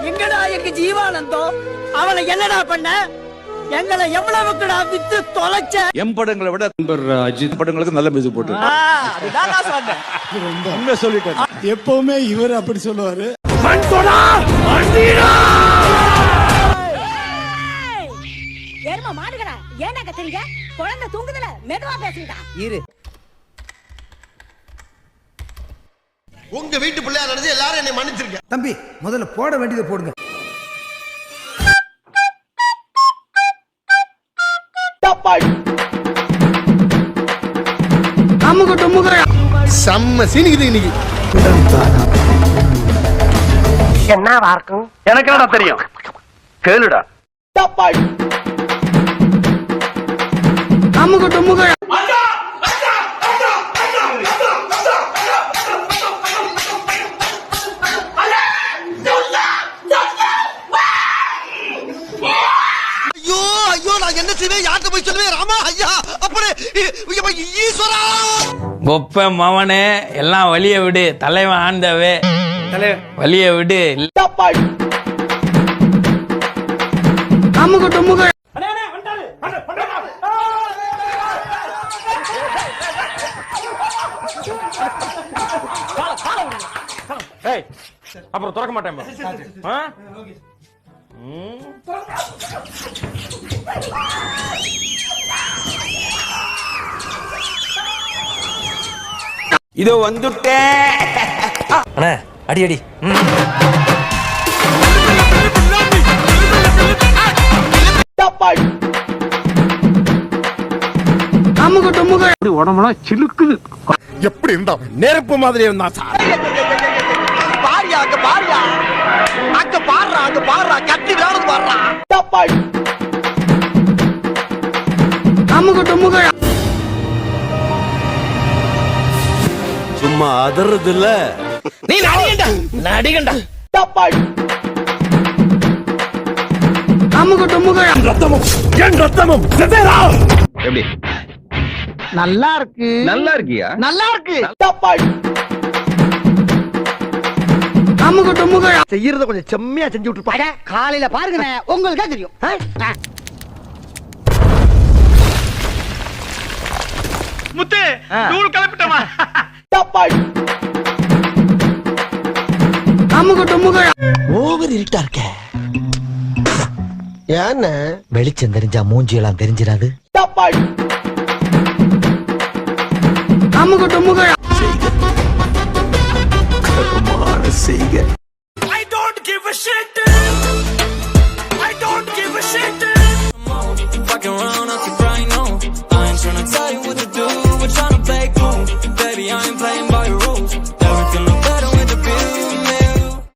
எங்கடா எங்க ஜீவானந்தம்? அவனை என்னடா பண்ண? எங்களை எவ்வளவுக்குடா வித்து தொலைச்ச? படங்களை விட அஜித் படங்களுக்கு நல்ல மியூசிக் போட்டு அதுதான் நான் சொன்னேன். உண்மை சொல்லிட்டேன். எப்பவுமே இவர் அப்படி சொல்லுவாரு. ஏர்மா மாடுகடா, ஏன்டா கத்துறீங்க? குழந்தை தூங்குதுல, மெதுவா பேசுங்கடா. இரு. உங்க வீட்டு பிள்ளையா நினைச்சு எல்லாரும் என்னை மன்னிச்சிருக்க. தம்பி முதல்ல போட வேண்டியதை போடுங்க. செம்ம சீனிக்குது இன்னைக்கு. என்னவா இருக்கும்? எனக்கு என்னடா தெரியும், கேளுடா. ஐயோ ஐயோ, நான் என்ன செய்வேன்? யார்கிட்ட போய் சொல்லுவேன்? ராமா ஐயா, அப்படி ஈஸ்வரா. ஒப்ப மவனே, எல்லாம் வழிய விடு. தலைவன் ஆண்டவே, வழிய விடு. அப்புறம் திறக்க மாட்டேன். இதோ வந்துட்டேன். அண்ணா அடி அடி. உடம்புலாம் சிலுக்குது. எப்படி இருந்தா நெருப்பு மாதிரி இருந்தா சார். பாரியா அங்க பாரியா, அங்க பாடுறா, அங்க பாடுறா, கட்டி விளையாடுறது பாடுறா. சும்மா அதறது இல்ல. நீ நடிகண்டா, நடிகண்டா. எப்படி நல்லா இருக்கு, நல்லா இருக்கியா? நல்லா இருக்கு. செய்யறத கொஞ்சம் செம்மையா செஞ்சு விட்டுருப்பாங்க. காலையில பாருங்க, உங்களுக்கு தெரியும். முத்து நூல் கலப்பிட்டமா. ஓவர் இருட்டா இருக்க. ஏன்னா வெளிச்சம் தெரிஞ்சா மூஞ்சி எல்லாம் தெரிஞ்சிடாது. I don't give a shit. I don't give a shit. Fucking around, I keep right now. I ain't tryna tell you what to do, we're tryna play cool. Baby, I ain't playing by